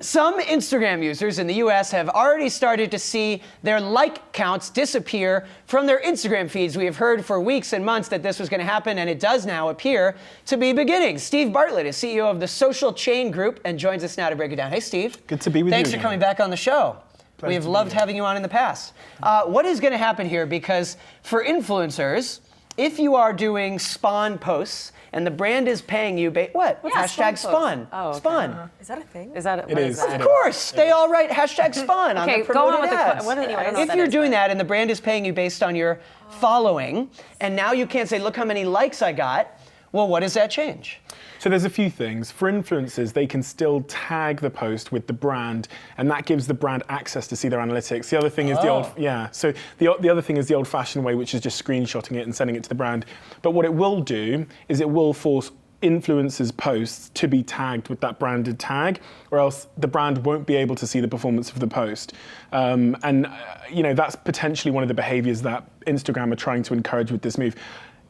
Some Instagram users in the US have already started to see their like counts disappear from their Instagram feeds. We have heard for weeks and months that this was going to happen, and it does now appear to be beginning. Steve Bartlett is CEO of the Social Chain Group and joins us now to break it down. Hey, Steve. Good to be with you. Thanks for coming back on the show. We have loved having you on in the past. What is going to happen here? Because for influencers, if you are doing spawn posts and the brand is paying you, what? Yeah, hashtag spawn. Oh, okay. Spawn. Is that a thing? Is that It is. Of course, they all write hashtag spawn on the Okay, go promoted on with the ads. what anyway, I don't know what If that you're is, doing but- that and the brand is paying you based on your following, and now you can't say, look how many likes I got, well, what does that change? So there's a few things. For influencers, they can still tag the post with the brand, and that gives the brand access to see their analytics. The other thing is the other thing is the old-fashioned way, which is just screenshotting it and sending it to the brand. But what it will do is it will force influencers' posts to be tagged with that branded tag, or else the brand won't be able to see the performance of the post. That's potentially one of the behaviors that Instagram are trying to encourage with this move.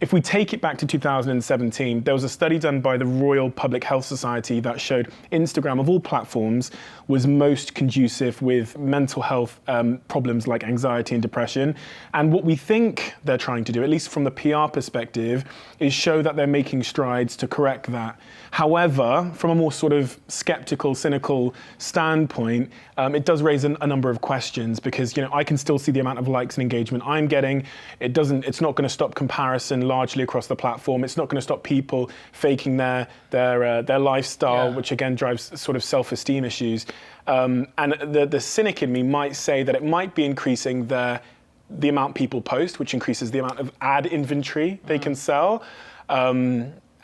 If we take it back to 2017, there was a study done by the Royal Public Health Society that showed Instagram, of all platforms, was most conducive with mental health problems like anxiety and depression. And what we think they're trying to do, at least from the PR perspective, is show that they're making strides to correct that. However, from a more sort of skeptical, cynical standpoint, it does raise a number of questions because I can still see the amount of likes and engagement I'm getting. It's not going to stop comparison largely across the platform. It's not going to stop people faking their lifestyle, which again drives sort of self-esteem issues. And the cynic in me might say that it might be increasing the amount people post, which increases the amount of ad inventory they can sell.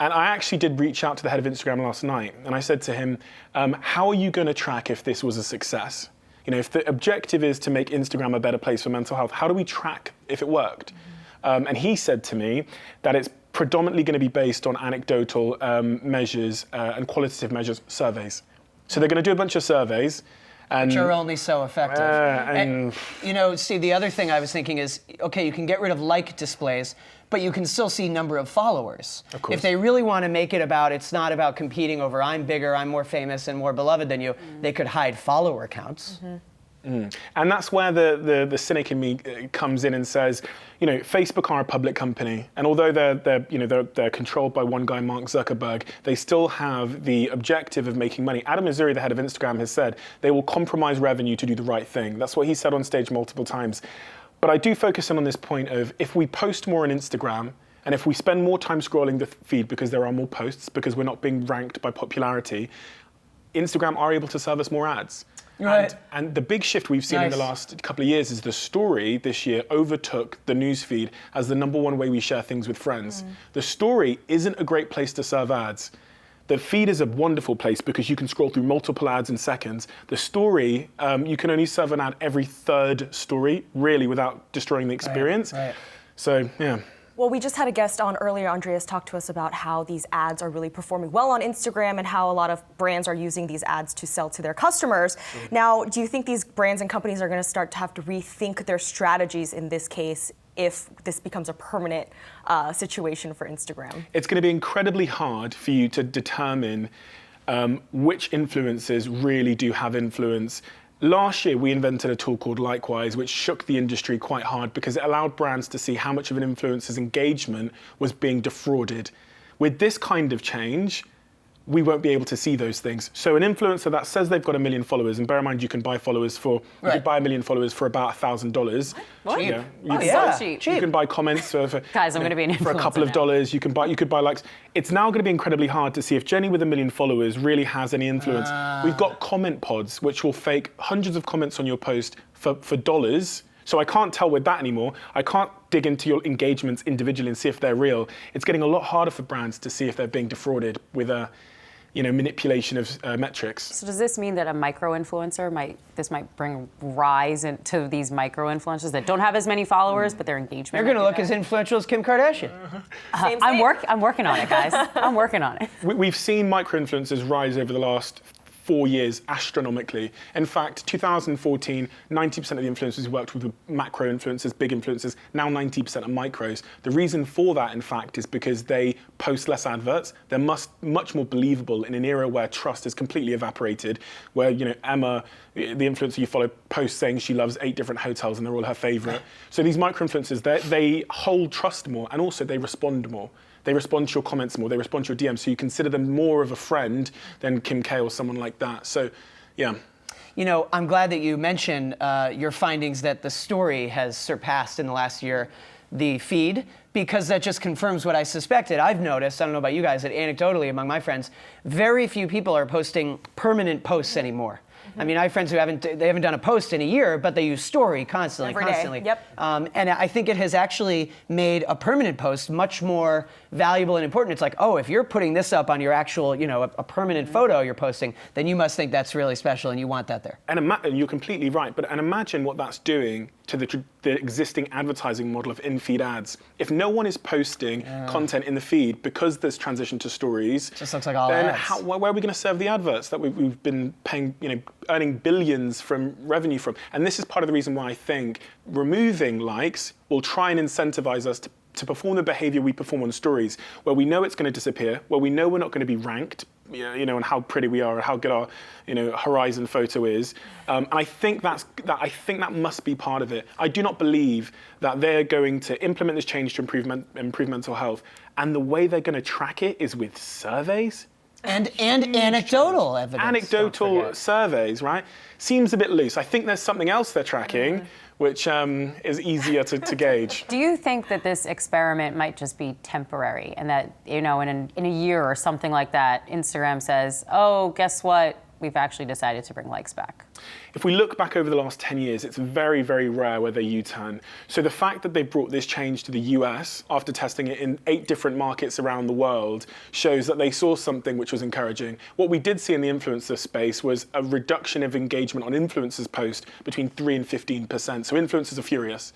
And I actually did reach out to the head of Instagram last night, and I said to him, how are you going to track if this was a success? If the objective is to make Instagram a better place for mental health, how do we track if it worked? And he said to me that it's predominantly going to be based on anecdotal measures and qualitative measures, surveys. So they're going to do a bunch of surveys. Which are only so effective. And Steve, the other thing I was thinking is, okay, you can get rid of like displays, but you can still see number of followers. Of course. If they really want to make it about, it's not about competing over I'm bigger, I'm more famous and more beloved than you, they could hide follower counts. And that's where the cynic in me comes in and says, Facebook are a public company, and although they're controlled by one guy, Mark Zuckerberg, they still have the objective of making money. Adam Mosseri, the head of Instagram, has said they will compromise revenue to do the right thing. That's what he said on stage multiple times. But I do focus on this point of if we post more on Instagram, and if we spend more time scrolling the feed because there are more posts, because we're not being ranked by popularity, Instagram are able to serve us more ads. Right. And the big shift we've seen in the last couple of years is the story this year overtook the newsfeed as the #1 way we share things with friends. The story isn't a great place to serve ads. The feed is a wonderful place because you can scroll through multiple ads in seconds. The story, you can only serve an ad every third story, really, without destroying the experience. Right. So, yeah. Well, we just had a guest on earlier. Andreas talked to us about how these ads are really performing well on Instagram and how a lot of brands are using these ads to sell to their customers. Now, do you think these brands and companies are going to start to have to rethink their strategies in this case if this becomes a permanent situation for Instagram? It's going to be incredibly hard for you to determine which influencers really do have influence. Last year, we invented a tool called Likewise, which shook the industry quite hard because it allowed brands to see how much of an influencer's engagement was being defrauded. With this kind of change, we won't be able to see those things. So an influencer that says they've got 1 million followers, and bear in mind you can buy followers for, you could buy 1 million followers for about $1,000. What? Yeah, So cheap. You can buy comments for Guys, I'm going to be an influencer for a couple of dollars. You could buy likes. It's now going to be incredibly hard to see if Jenny with 1 million followers really has any influence. We've got comment pods, which will fake hundreds of comments on your post for dollars. So I can't tell with that anymore. I can't dig into your engagements individually and see if they're real. It's getting a lot harder for brands to see if they're being defrauded with a manipulation of metrics. So does this mean that a micro-influencer might bring rise to these micro-influencers that don't have as many followers, but their engagement? You're going to look as influential as Kim Kardashian. I'm working on it, guys. I'm working on it. We've seen micro-influencers rise over the last 4 years astronomically. In fact, 2014, 90% of the influencers who worked with were macro influencers, big influencers. Now 90% are micros. The reason for that, in fact, is because they post less adverts. They're much more believable in an era where trust is completely evaporated, where Emma, the influencer you follow, posts saying she loves 8 different hotels and they're all her favorite. So these micro influencers, they hold trust more, and also they respond more. They respond to your comments more, they respond to your DMs, so you consider them more of a friend than Kim K or someone like that. So, yeah. I'm glad that you mentioned your findings that the story has surpassed in the last year the feed, because that just confirms what I suspected. I've noticed, I don't know about you guys, that anecdotally among my friends, very few people are posting permanent posts anymore. I mean, I have friends who haven't done a post in a year, but they use story constantly. Every day. Yep. And I think it has actually made a permanent post much more valuable and important. It's like, oh, if you're putting this up on your actual, a permanent photo you're posting, then you must think that's really special and you want that there. And you're completely right, and imagine what that's doing to the existing advertising model of in-feed ads. If no one is posting content in the feed because there's transition to stories, just looks like all then ads. where are we going to serve the adverts that we've been paying, earning billions from revenue from? And this is part of the reason why I think removing likes will try and incentivize us to perform the behavior we perform on stories, where we know it's going to disappear, where we know we're not going to be ranked, and how pretty we are, or how good our, horizon photo is. And I think that must be part of it. I do not believe that they're going to implement this change to improve mental health, and the way they're going to track it is with surveys. And anecdotal evidence. Anecdotal surveys, right? Seems a bit loose. I think there's something else they're tracking, which is easier to gauge. Do you think that this experiment might just be temporary, and that in a year or something like that, Instagram says, "Oh, guess what? We've actually decided to bring likes back"? If we look back over the last 10 years, it's very, very rare where they U-turn. So the fact that they brought this change to the US after testing it in 8 different markets around the world shows that they saw something which was encouraging. What we did see in the influencer space was a reduction of engagement on influencers' posts between 3 and 15%. So influencers are furious,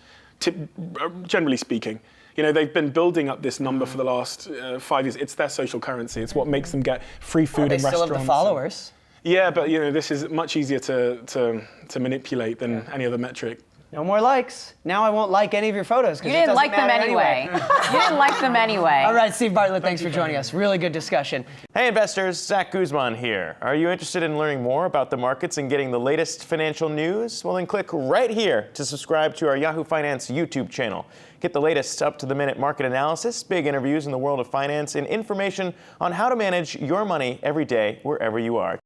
generally speaking. They've been building up this number for the last 5 years. It's their social currency. It's what makes them get free food in restaurants. They still have the followers. Yeah, but this is much easier to manipulate than any other metric. No more likes. Now I won't like any of your photos. You didn't like them anyway. You didn't like them anyway. All right, Steve Bartlett, thanks for joining us. Really good discussion. Hey investors, Zach Guzman here. Are you interested in learning more about the markets and getting the latest financial news? Well, then click right here to subscribe to our Yahoo Finance YouTube channel. Get the latest up-to-the-minute market analysis, big interviews in the world of finance, and information on how to manage your money every day wherever you are.